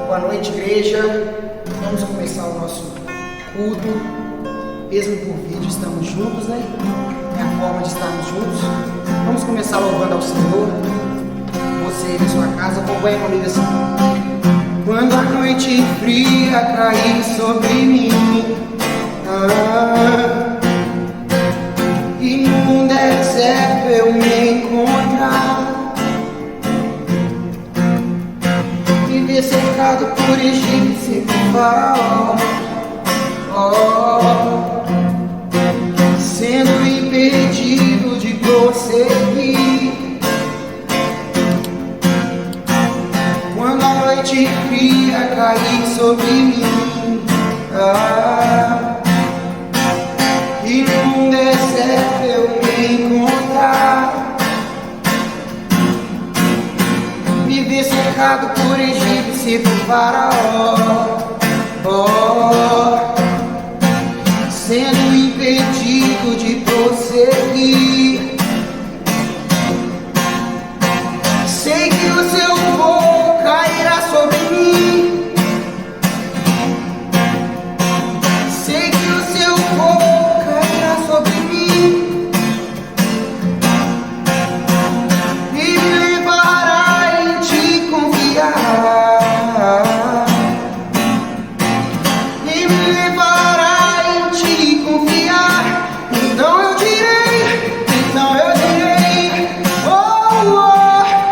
Boa noite, igreja. Vamos começar o nosso culto. Mesmo por vídeo, estamos juntos, né? É a forma de estarmos juntos. Vamos começar louvando ao Senhor. Você aí na sua casa, acompanha comigo assim. Quando a noite fria cair sobre mim, e no deserto eu me encontrar, me ver cercado por egípcio e por faraó, sendo impedido de prosseguir. Quando a noite fria cair sobre mim, e num deserto eu me encontrar, me ver cercado por egípcio e por faraó, sendo impedido de prosseguir. Sei que o seu fogo cairá sobre mim. Sei que o seu fogo cairá sobre mim e me levará em te confiar, e me levará em te confiar. Então eu direi,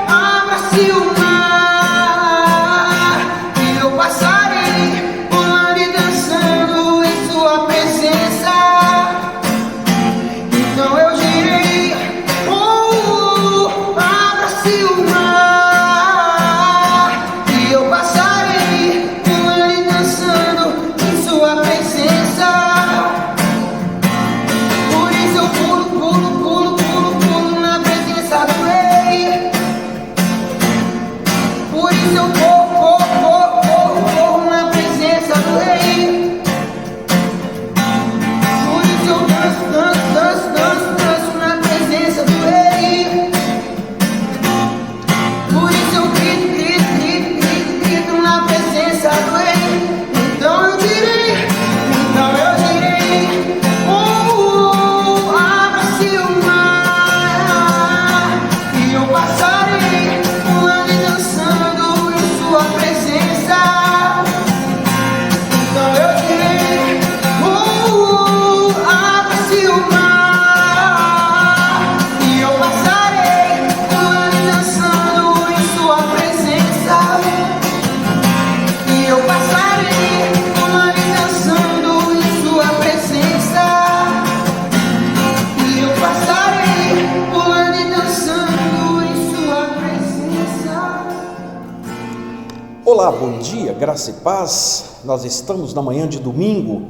abra-se o mar, e eu passarei pulando e dançando em sua presença. Então eu direi, abra-se o mar, e eu passarei pulando e dançando em sua presença. Por isso eu pulo na presença do Rei. Por isso eu corro na presença do Rei. Por isso eu danço na presença do Rei. Por isso eu grito na presença do Rei. Então eu direi, abra-se o mar, e eu passarei pulando e dançando em sua presença. Então eu direi, abra-se o mar, e eu passarei pulando e dançando em sua presença. E eu passarei pulando e dançando em sua presença. E eu passarei pulando e dançando em sua presença. Olá, bom dia, graça e paz. Nós estamos na manhã de domingo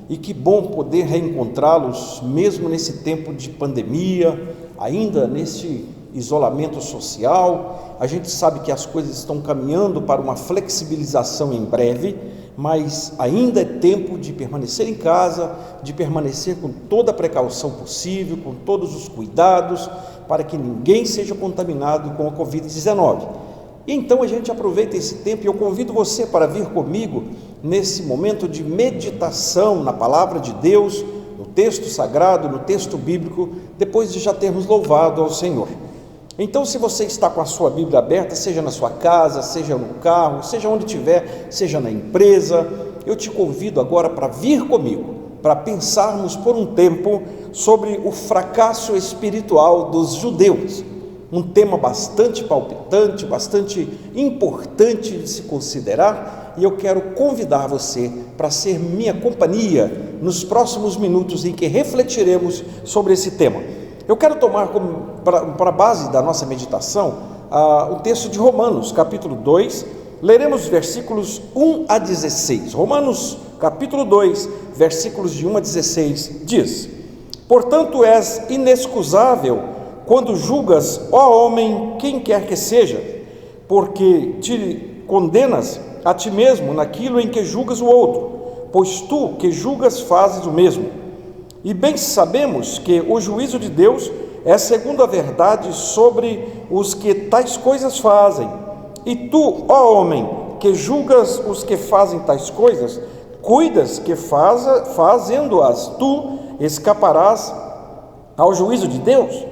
e que bom poder reencontrá-los mesmo nesse tempo de pandemia, ainda nesse isolamento social. A gente sabe que as coisas estão caminhando para uma flexibilização em breve, mas ainda é tempo de permanecer em casa, de permanecer com toda a precaução possível, com todos os cuidados, para que ninguém seja contaminado com a Covid-19. E então a gente aproveita esse tempo e eu convido você para vir comigo nesse momento de meditação na palavra de Deus, no texto sagrado, no texto bíblico, depois de já termos louvado ao Senhor. Então, se você está com a sua Bíblia aberta, seja na sua casa, seja no carro, seja onde estiver, seja na empresa, eu te convido agora para vir comigo, para pensarmos por um tempo sobre o fracasso espiritual dos judeus. Um tema bastante palpitante, bastante importante de se considerar, e eu quero convidar você para ser minha companhia nos próximos minutos em que refletiremos sobre esse tema. Eu quero tomar para base da nossa meditação o texto de Romanos, capítulo 2, leremos versículos 1 a 16. Romanos, capítulo 2, versículos de 1 a 16, diz: Portanto, és inexcusável quando julgas, ó homem, quem quer que seja, porque te condenas a ti mesmo naquilo em que julgas o outro, pois tu que julgas fazes o mesmo. E bem sabemos que o juízo de Deus é segundo a verdade sobre os que tais coisas fazem. E tu, ó homem, que julgas os que fazem tais coisas, cuidas que fazendo-as tu escaparás ao juízo de Deus?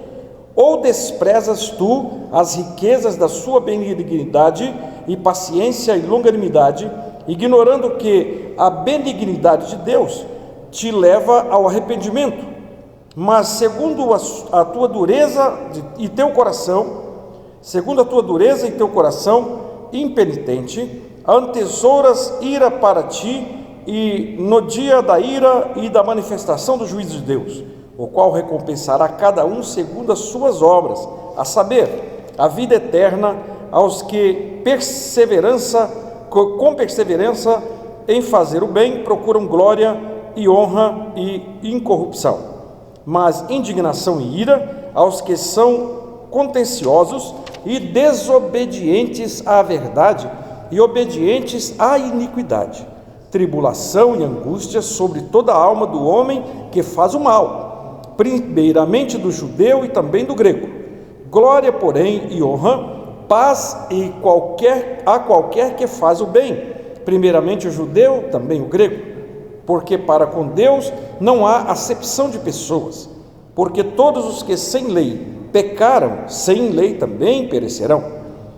Ou desprezas tu as riquezas da sua benignidade e paciência e longanimidade, ignorando que a benignidade de Deus te leva ao arrependimento, mas segundo a tua dureza e teu coração, impenitente, antesouras ira para ti, e no dia da ira e da manifestação do juízo de Deus, o qual recompensará cada um segundo as suas obras, a saber, a vida eterna aos que com perseverança em fazer o bem procuram glória e honra e incorrupção, mas indignação e ira aos que são contenciosos e desobedientes à verdade e obedientes à iniquidade, tribulação e angústia sobre toda a alma do homem que faz o mal, primeiramente do judeu e também do grego. Glória, porém, e honra, paz a qualquer que faz o bem, primeiramente o judeu, também o grego, porque para com Deus não há acepção de pessoas, porque todos os que sem lei pecaram, sem lei também perecerão,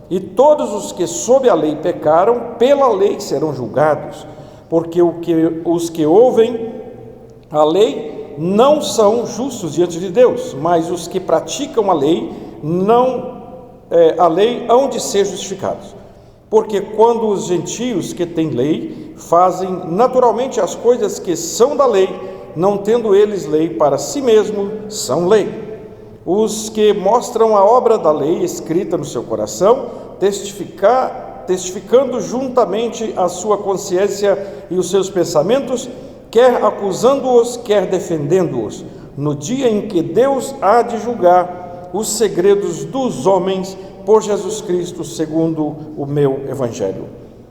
e todos os que sob a lei pecaram, pela lei serão julgados, porque os que ouvem a lei não são justos diante de Deus, mas os que praticam a lei hão de ser justificados. Porque quando os gentios que têm lei fazem naturalmente as coisas que são da lei, não tendo eles lei para si mesmos, são lei. Os que mostram a obra da lei escrita no seu coração, testificando juntamente a sua consciência e os seus pensamentos, quer acusando-os, quer defendendo-os, no dia em que Deus há de julgar os segredos dos homens por Jesus Cristo, segundo o meu Evangelho.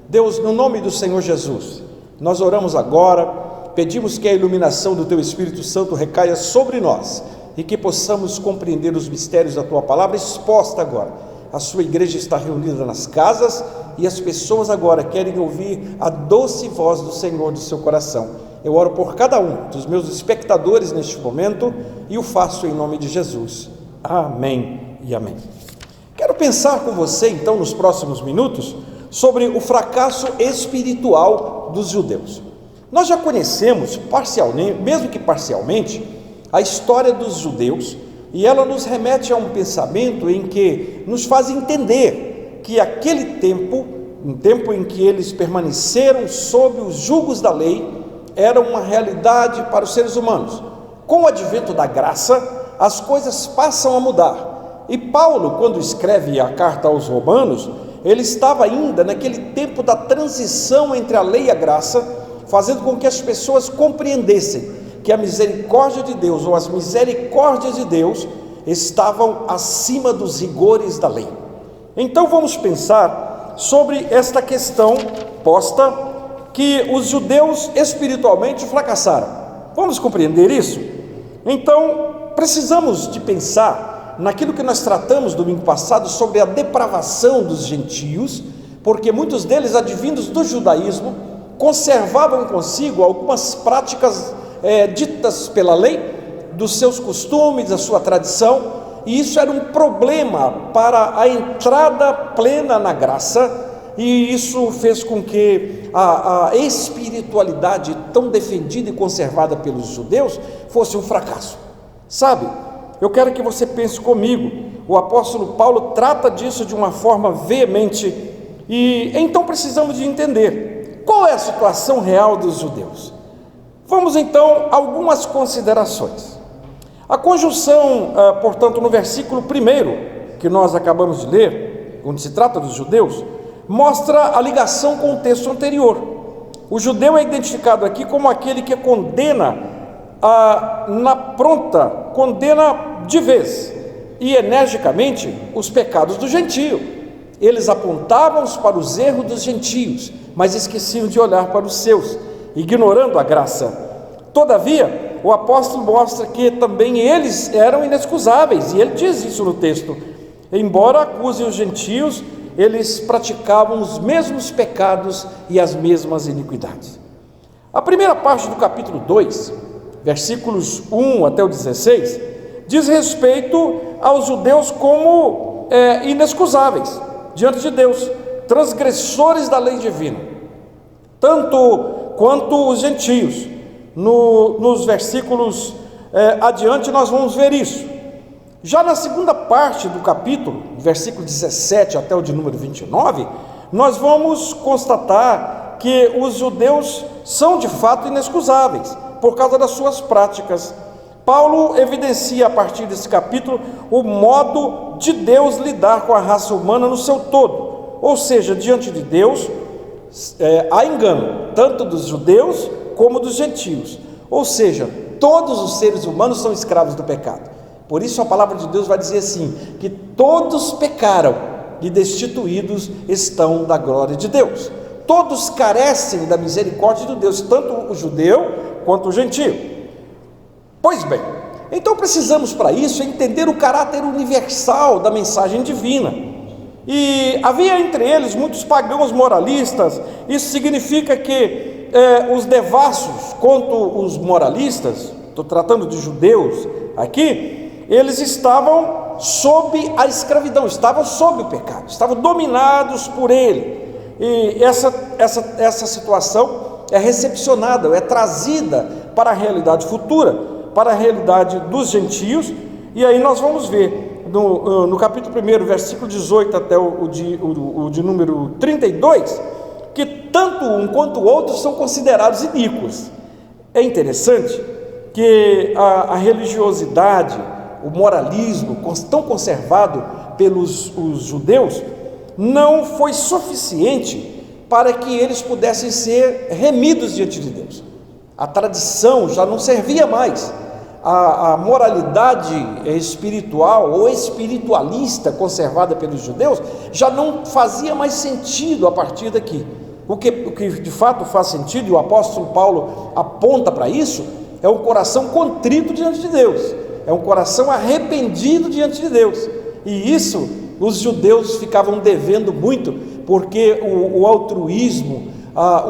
Deus, no nome do Senhor Jesus, nós oramos agora, pedimos que a iluminação do Teu Espírito Santo recaia sobre nós e que possamos compreender os mistérios da Tua Palavra exposta agora. A Sua igreja está reunida nas casas e as pessoas agora querem ouvir a doce voz do Senhor do seu coração. Eu oro por cada um dos meus espectadores neste momento e o faço em nome de Jesus. Amém e amém. Quero pensar com você então nos próximos minutos sobre o fracasso espiritual dos judeus. Nós já conhecemos parcialmente, mesmo que parcialmente, a história dos judeus, e ela nos remete a um pensamento em que nos faz entender que aquele tempo, um tempo em que eles permaneceram sob os julgos da lei, era uma realidade para os seres humanos. Com o advento da graça, as coisas passam a mudar. E Paulo, quando escreve a carta aos Romanos, ele estava ainda naquele tempo da transição entre a lei e a graça, fazendo com que as pessoas compreendessem que a misericórdia de Deus, ou as misericórdias de Deus, estavam acima dos rigores da lei. Então vamos pensar sobre esta questão posta, que os judeus espiritualmente fracassaram. Vamos compreender isso? Então precisamos de pensar naquilo que nós tratamos domingo passado sobre a depravação dos gentios, porque muitos deles, advindos do judaísmo, conservavam consigo algumas práticas ditas pela lei, dos seus costumes, da sua tradição, e isso era um problema para a entrada plena na graça, e isso fez com que a espiritualidade tão defendida e conservada pelos judeus fosse um fracasso. Sabe, eu quero que você pense comigo, o apóstolo Paulo trata disso de uma forma veemente, e então precisamos de entender qual é a situação real dos judeus. Vamos então a algumas considerações. A conjunção, portanto, no versículo 1 que nós acabamos de ler, onde se trata dos judeus, mostra a ligação com o texto anterior. O judeu é identificado aqui como aquele que condena condena de vez e energicamente os pecados do gentio. Eles apontavam para os erros dos gentios, mas esqueciam de olhar para os seus, ignorando a graça. Todavia, o apóstolo mostra que também eles eram inexcusáveis, e ele diz isso no texto: embora acusem os gentios, eles praticavam os mesmos pecados e as mesmas iniquidades. A primeira parte do capítulo 2, versículos 1 até o 16, diz respeito aos judeus como inexcusáveis diante de Deus, transgressores da lei divina, tanto quanto os gentios. Nos versículos adiante nós vamos ver isso. Já na segunda parte do capítulo, versículo 17 até o de número 29, nós vamos constatar que os judeus são de fato inexcusáveis por causa das suas práticas. Paulo evidencia a partir desse capítulo o modo de Deus lidar com a raça humana no seu todo, ou seja, diante de Deus há engano, tanto dos judeus como dos gentios, ou seja, todos os seres humanos são escravos do pecado. Por isso a palavra de Deus vai dizer assim, que todos pecaram e destituídos estão da glória de Deus. Todos carecem da misericórdia de Deus, tanto o judeu quanto o gentio. Pois bem, então precisamos para isso entender o caráter universal da mensagem divina. E havia entre eles muitos pagãos moralistas. Isso significa que os devassos quanto os moralistas, estou tratando de judeus aqui, eles estavam sob a escravidão, estavam sob o pecado, estavam dominados por ele. E essa situação é recepcionada, é trazida para a realidade futura, para a realidade dos gentios. E aí nós vamos ver no capítulo 1, versículo 18 até o de número 32, que tanto um quanto o outro são considerados iníquos. É interessante que a religiosidade, o moralismo tão conservado pelos os judeus, não foi suficiente para que eles pudessem ser remidos diante de Deus. A tradição já não servia mais. A moralidade espiritual ou espiritualista conservada pelos judeus já não fazia mais sentido a partir daqui. O que de fato faz sentido, e o apóstolo Paulo aponta para isso, é um coração contrito diante de Deus, é um coração arrependido diante de Deus. E isso os judeus ficavam devendo muito, porque o altruísmo,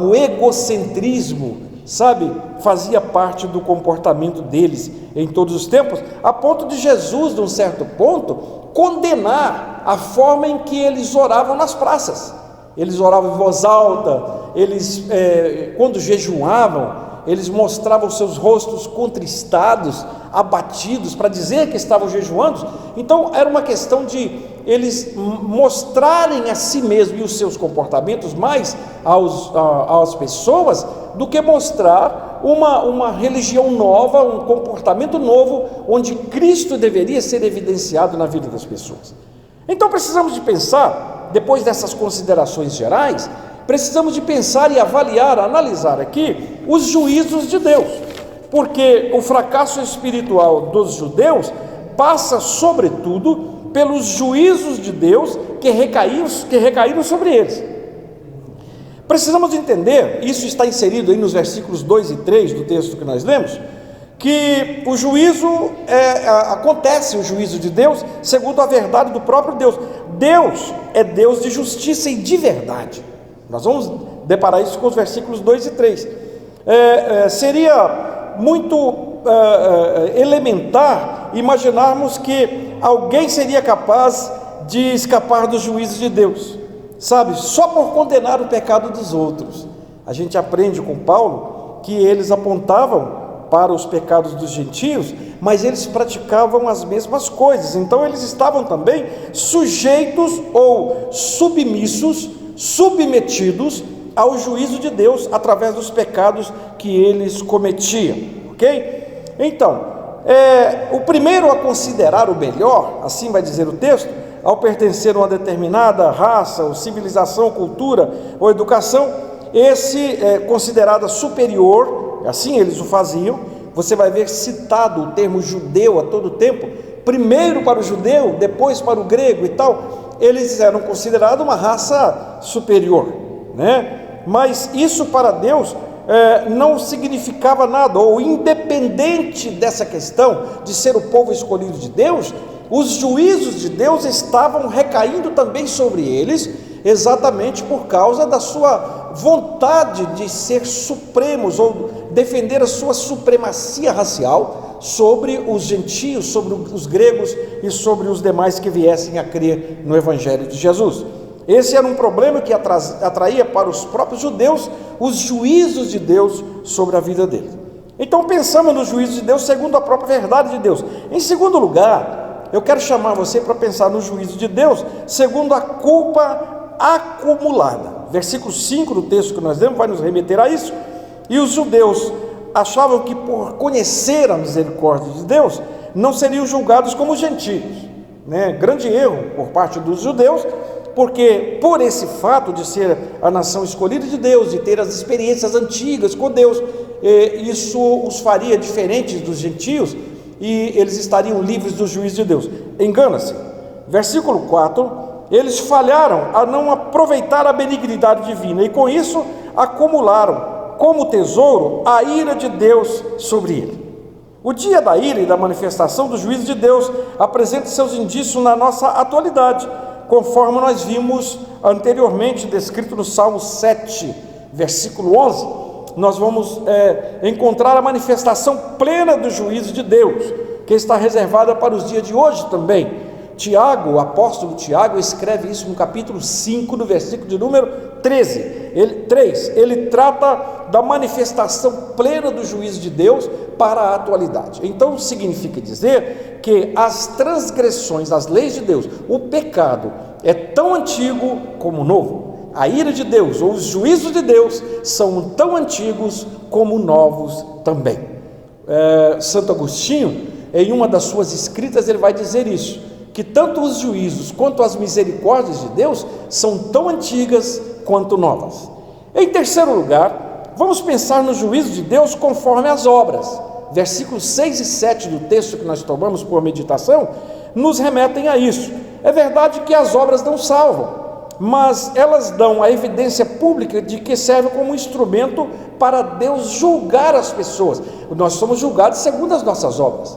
o egocentrismo, fazia parte do comportamento deles em todos os tempos, a ponto de Jesus, de um certo ponto, condenar a forma em que eles oravam nas praças. Eles oravam em voz alta, quando jejuavam, eles mostravam seus rostos contristados, abatidos, para dizer que estavam jejuando. Então era uma questão de eles mostrarem a si mesmos e os seus comportamentos mais às pessoas, do que mostrar uma religião nova, um comportamento novo, onde Cristo deveria ser evidenciado na vida das pessoas. Então precisamos de pensar, depois dessas considerações gerais, precisamos de pensar e avaliar, analisar aqui os juízos de Deus, porque o fracasso espiritual dos judeus passa sobretudo pelos juízos de Deus que recaíram sobre eles. Precisamos entender, isso está inserido aí nos versículos 2 e 3 do texto que nós lemos, que o juízo acontece, o juízo de Deus, segundo a verdade do próprio Deus. Deus é Deus de justiça e de verdade. Nós vamos deparar isso com os versículos 2 e 3. Seria muito elementar imaginarmos que alguém seria capaz de escapar dos juízos de Deus, só por condenar o pecado dos outros. A gente aprende com Paulo que eles apontavam para os pecados dos gentios, mas eles praticavam as mesmas coisas. Então eles estavam também sujeitos ou submetidos ao juízo de Deus através dos pecados que eles cometiam, ok? Então, o primeiro a considerar o melhor, assim vai dizer o texto, ao pertencer a uma determinada raça, ou civilização, cultura ou educação, esse é considerado superior, assim eles o faziam. Você vai ver citado o termo judeu a todo tempo, primeiro para o judeu, depois para o grego e tal. Eles eram considerados uma raça superior, né? Mas isso para Deus não significava nada, ou independente dessa questão de ser o povo escolhido de Deus, os juízos de Deus estavam recaindo também sobre eles, exatamente por causa da sua vontade de ser supremos, ou defender a sua supremacia racial sobre os gentios, sobre os gregos e sobre os demais que viessem a crer no Evangelho de Jesus. Esse era um problema que atraía para os próprios judeus os juízos de Deus sobre a vida deles. Então pensamos nos juízos de Deus segundo a própria verdade de Deus. Em segundo lugar, eu quero chamar você para pensar no juízo de Deus segundo a culpa acumulada. Versículo 5 do texto que nós lemos vai nos remeter a isso. E os judeus achavam que por conhecer a misericórdia de Deus, não seriam julgados como gentios, né? Grande erro por parte dos judeus, porque por esse fato de ser a nação escolhida de Deus, de ter as experiências antigas com Deus, isso os faria diferentes dos gentios, e eles estariam livres do juízo de Deus. Engana-se. Versículo 4, eles falharam a não aproveitar a benignidade divina, e com isso acumularam como tesouro a ira de Deus sobre ele. O dia da ira e da manifestação do juízo de Deus apresenta seus indícios na nossa atualidade, conforme nós vimos anteriormente, descrito no Salmo 7, versículo 11, nós vamos encontrar a manifestação plena do juízo de Deus, que está reservada para os dias de hoje também. Tiago, o apóstolo Tiago, escreve isso no capítulo 5, no versículo de número 13. Ele trata da manifestação plena do juízo de Deus para a atualidade. Então significa dizer que as transgressões às leis de Deus, o pecado, é tão antigo como novo. A ira de Deus ou os juízos de Deus são tão antigos como novos também. Santo Agostinho, em uma das suas escritas, ele vai dizer isso, que tanto os juízos quanto as misericórdias de Deus são tão antigas quanto novas. Em terceiro lugar, vamos pensar no juízo de Deus conforme as obras. Versículos 6 e 7 do texto que nós tomamos por meditação nos remetem a isso. É verdade que as obras não salvam, mas elas dão a evidência pública de que serve como instrumento para Deus julgar as pessoas. Nós somos julgados segundo as nossas obras.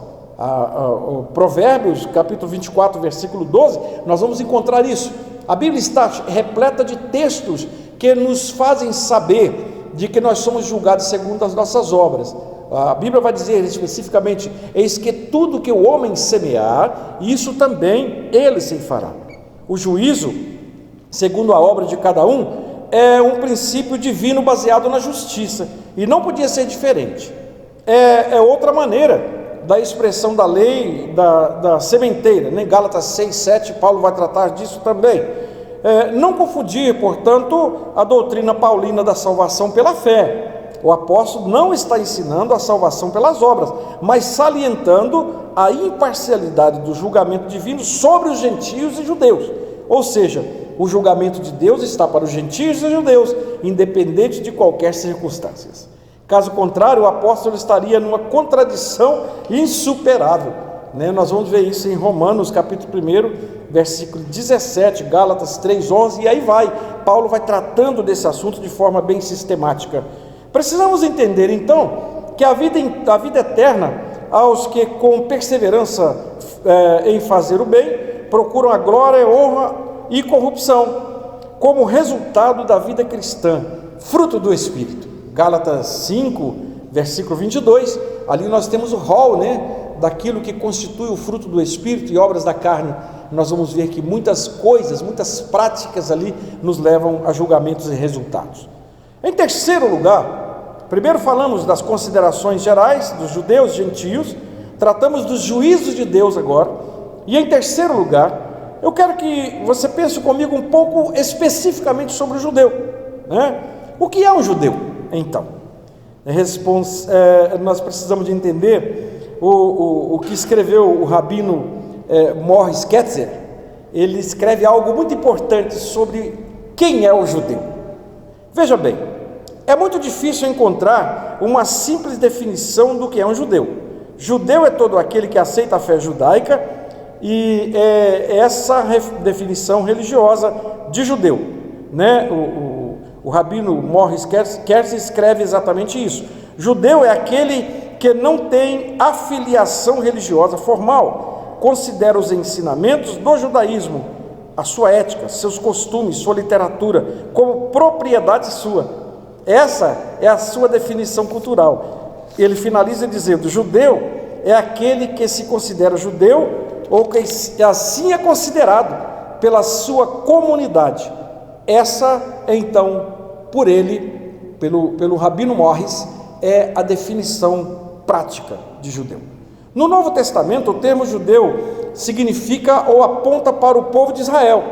Provérbios, capítulo 24, versículo 12, nós vamos encontrar isso. A Bíblia está repleta de textos que nos fazem saber de que nós somos julgados segundo as nossas obras. A Bíblia vai dizer especificamente: eis que tudo que o homem semear, isso também ele se fará. O juízo, segundo a obra de cada um, é um princípio divino baseado na justiça, e não podia ser diferente. É outra maneira da expressão da lei da sementeira, né? Gálatas 6, 7, Paulo vai tratar disso também. Não confundir, portanto, a doutrina paulina da salvação pela fé. O apóstolo não está ensinando a salvação pelas obras, mas salientando a imparcialidade do julgamento divino sobre os gentios e judeus. Ou seja, o julgamento de Deus está para os gentios e judeus, independente de qualquer circunstância. Caso contrário, o apóstolo estaria numa contradição insuperável, né? Nós vamos ver isso em Romanos, capítulo 1, versículo 17, Gálatas 3:11, e aí Paulo vai tratando desse assunto de forma bem sistemática. Precisamos entender, então, que a vida eterna, aos que com perseverança em fazer o bem, procuram a glória, honra e corrupção, como resultado da vida cristã, fruto do Espírito. Gálatas 5, versículo 22, ali nós temos o rol, né, daquilo que constitui o fruto do Espírito e obras da carne. Nós vamos ver que muitas coisas, muitas práticas ali nos levam a julgamentos e resultados. Em terceiro lugar, primeiro falamos das considerações gerais dos judeus e gentios, tratamos dos juízos de Deus agora, e em terceiro lugar, eu quero que você pense comigo um pouco especificamente sobre o judeu, né? O que é um judeu? Então, nós precisamos de entender o que escreveu o rabino Morris Ketzer. Ele escreve algo muito importante sobre quem é o judeu. Veja bem, é muito difícil encontrar uma simples definição do que é um judeu. Judeu é todo aquele que aceita a fé judaica, e é essa definição religiosa de judeu, né? O rabino Morris Ketzer escreve exatamente isso. Judeu é aquele que não tem afiliação religiosa formal, considera os ensinamentos do judaísmo, a sua ética, seus costumes, sua literatura, como propriedade sua. Essa é a sua definição cultural. Ele finaliza dizendo: judeu é aquele que se considera judeu, ou que assim é considerado pela sua comunidade. Essa é então, por ele, pelo Rabino Morris, é a definição prática de judeu. No Novo Testamento, o termo judeu significa ou aponta para o povo de Israel,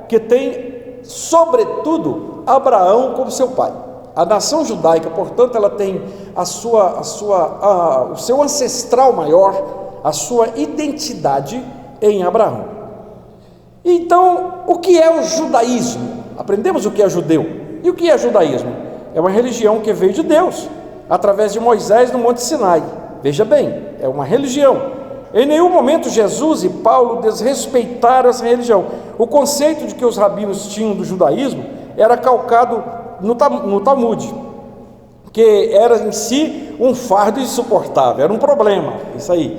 que tem, sobretudo, Abraão como seu pai. A nação judaica, portanto, ela tem o seu ancestral maior, a sua identidade em Abraão. Então, o que é o judaísmo? Aprendemos o que é judeu. E o que é judaísmo? É uma religião que veio de Deus, através de Moisés no Monte Sinai. Veja bem, é uma religião. Em nenhum momento Jesus e Paulo desrespeitaram essa religião. O conceito de que os rabinos tinham do judaísmo era calcado no Talmud, que era em si um fardo insuportável, era um problema, isso aí.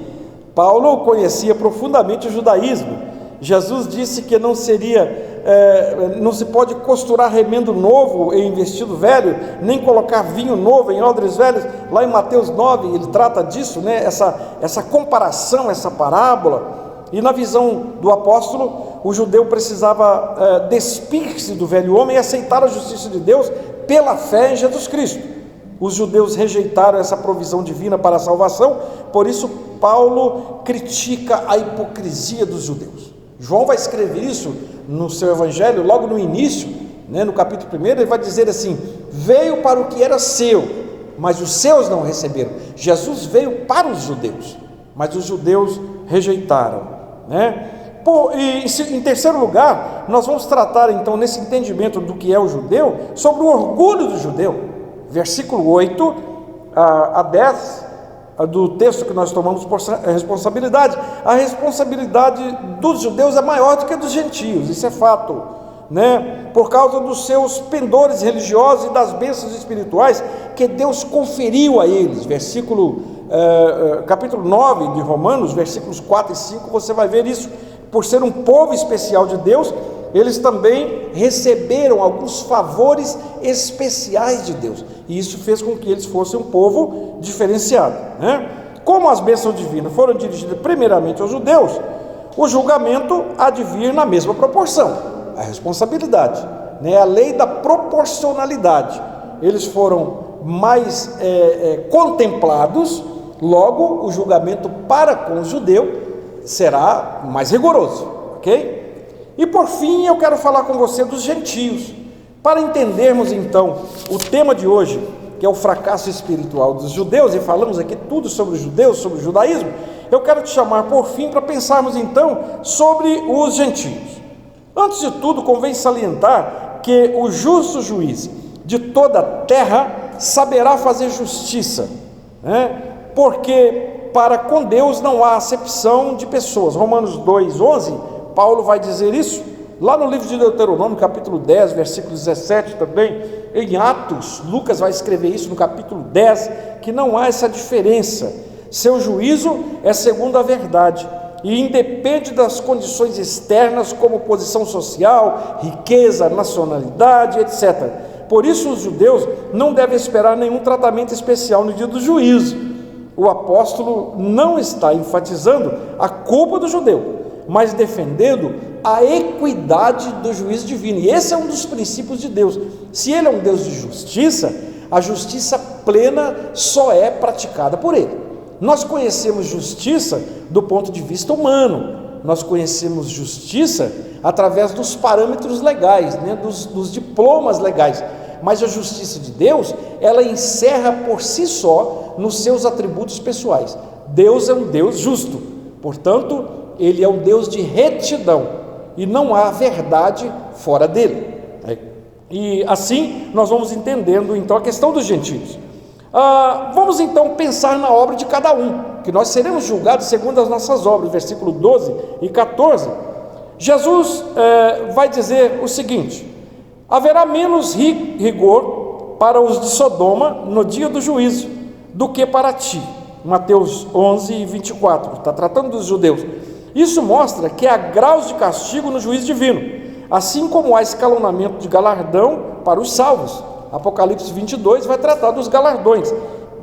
Paulo conhecia profundamente o judaísmo. Jesus disse que não se pode costurar remendo novo em vestido velho, nem colocar vinho novo em odres velhos. Lá em Mateus 9 ele trata disso, né? Essa comparação, essa parábola. E na visão do apóstolo, o judeu precisava despir-se do velho homem e aceitar a justiça de Deus pela fé em Jesus Cristo. Os judeus rejeitaram essa provisão divina para a salvação, por isso Paulo critica a hipocrisia dos judeus. João vai escrever isso no seu evangelho, logo no início, no capítulo 1, ele vai dizer assim: veio para o que era seu, mas os seus não receberam. Jesus veio para os judeus, mas os judeus rejeitaram, E em terceiro lugar, nós vamos tratar então, nesse entendimento do que é o judeu, sobre o orgulho do judeu. Versículo 8 a 10 do texto que nós tomamos por responsabilidade. A responsabilidade dos judeus é maior do que a dos gentios, isso é fato, por causa dos seus pendores religiosos e das bênçãos espirituais que Deus conferiu a eles. Capítulo 9 de Romanos, versículos 4 e 5, você vai ver isso. Por ser um povo especial de Deus, eles também receberam alguns favores especiais de Deus, e isso fez com que eles fossem um povo diferenciado, Como as bênçãos divinas foram dirigidas primeiramente aos judeus, o julgamento há de vir na mesma proporção, a responsabilidade, a lei da proporcionalidade. Eles foram mais contemplados, logo o julgamento para com o judeu será mais rigoroso, ok? E por fim, eu quero falar com você dos gentios, para entendermos então o tema de hoje, que é o fracasso espiritual dos judeus, e falamos aqui tudo sobre os judeus, sobre o judaísmo. Eu quero te chamar por fim para pensarmos então sobre os gentios. Antes de tudo, convém salientar que o justo juiz de toda a terra saberá fazer justiça, porque para com Deus não há acepção de pessoas. Romanos 2:11, Paulo vai dizer isso, lá no livro de Deuteronômio, capítulo 10, versículo 17 também. Em Atos, Lucas vai escrever isso no capítulo 10, que não há essa diferença. Seu juízo é segundo a verdade, e independe das condições externas, como posição social, riqueza, nacionalidade, etc. Por isso os judeus não devem esperar nenhum tratamento especial no dia do juízo. O apóstolo não está enfatizando a culpa do judeu, mas defendendo a equidade do juízo divino. E esse é um dos princípios de Deus. Se Ele é um Deus de justiça, a justiça plena só é praticada por Ele. Nós conhecemos justiça do ponto de vista humano, nós conhecemos justiça através dos parâmetros legais, dos diplomas legais, mas a justiça de Deus, ela encerra por si só nos seus atributos pessoais. Deus é um Deus justo, portanto, Ele é um Deus de retidão, e não há verdade fora dele. E assim nós vamos entendendo então a questão dos gentios. Vamos então pensar na obra de cada um, que nós seremos julgados segundo as nossas obras, versículo 12 e 14. Jesus vai dizer o seguinte: haverá menos rigor para os de Sodoma no dia do juízo do que para ti. Mateus 11, 24, está tratando dos judeus. Isso mostra que há graus de castigo no juízo divino, assim como há escalonamento de galardão para os salvos. Apocalipse 22 vai tratar dos galardões,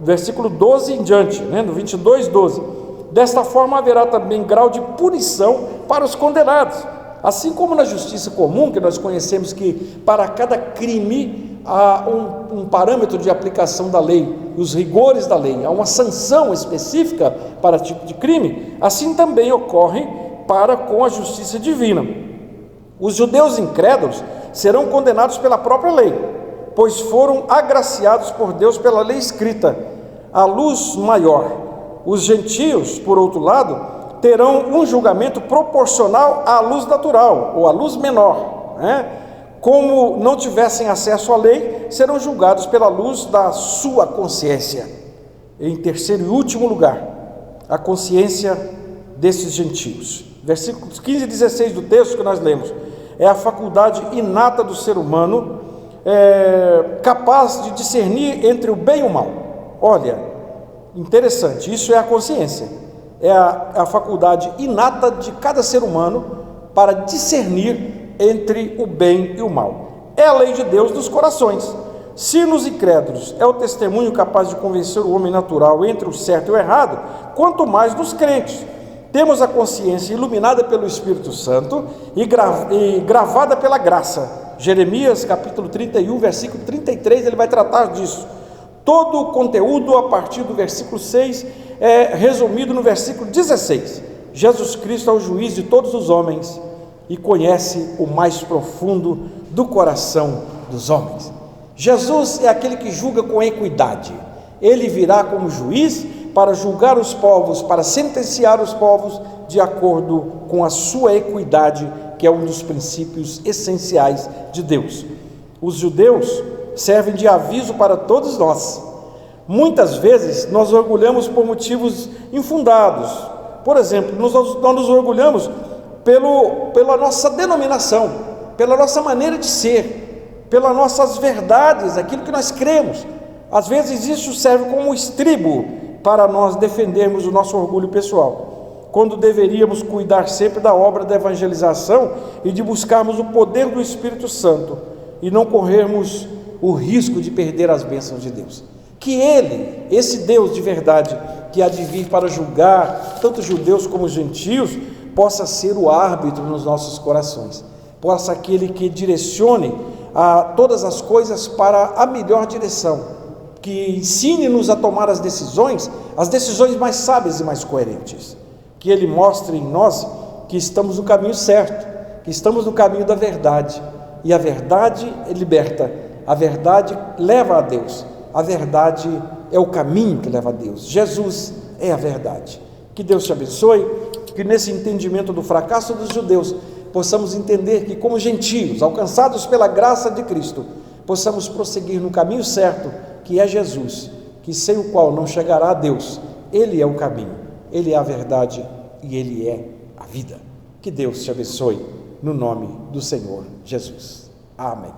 versículo 12 em diante, no 22, 12. Desta forma haverá também grau de punição para os condenados, assim como na justiça comum, que nós conhecemos que para cada crime há um parâmetro de aplicação da lei, os rigores da lei, há uma sanção específica para tipo de crime, assim também ocorre para com a justiça divina. Os judeus incrédulos serão condenados pela própria lei, pois foram agraciados por Deus pela lei escrita, a luz maior. Os gentios, por outro lado, terão um julgamento proporcional à luz natural, ou à luz menor, Como não tivessem acesso à lei, serão julgados pela luz da sua consciência. Em terceiro e último lugar, a consciência desses gentios. Versículos 15 e 16 do texto que nós lemos, é a faculdade inata do ser humano, capaz de discernir entre o bem e o mal. Olha, interessante, isso é a consciência, é a faculdade inata de cada ser humano para discernir entre o bem e o mal. É a lei de Deus dos corações. Se nos incrédulos é o testemunho capaz de convencer o homem natural entre o certo e o errado, quanto mais nos crentes. Temos a consciência iluminada pelo Espírito Santo e gravada pela graça. Jeremias capítulo 31, versículo 33, ele vai tratar disso. Todo o conteúdo a partir do versículo 6 é resumido no versículo 16. Jesus Cristo é o juiz de todos os homens e conhece o mais profundo do coração dos homens. Jesus é aquele que julga com equidade. Ele virá como juiz para julgar os povos, para sentenciar os povos de acordo com a sua equidade, que é um dos princípios essenciais de Deus. Os judeus servem de aviso para todos nós. Muitas vezes nós orgulhamos por motivos infundados. Por exemplo, nós nos orgulhamos pela nossa denominação, pela nossa maneira de ser, pelas nossas verdades, aquilo que nós cremos. Às vezes isso serve como estribo para nós defendermos o nosso orgulho pessoal, quando deveríamos cuidar sempre da obra da evangelização e de buscarmos o poder do Espírito Santo e não corrermos o risco de perder as bênçãos de Deus. Que Ele, esse Deus de verdade, que há de vir para julgar tanto judeus como gentios, possa ser o árbitro nos nossos corações, possa aquele que direcione a todas as coisas para a melhor direção, que ensine-nos a tomar as decisões mais sábias e mais coerentes, que Ele mostre em nós que estamos no caminho certo, que estamos no caminho da verdade, e a verdade liberta, a verdade leva a Deus, a verdade é o caminho que leva a Deus, Jesus é a verdade. Que Deus te abençoe, que nesse entendimento do fracasso dos judeus, possamos entender que como gentios, alcançados pela graça de Cristo, possamos prosseguir no caminho certo, que é Jesus, que sem o qual não chegará a Deus. Ele é o caminho, Ele é a verdade e Ele é a vida. Que Deus te abençoe, no nome do Senhor Jesus. Amém.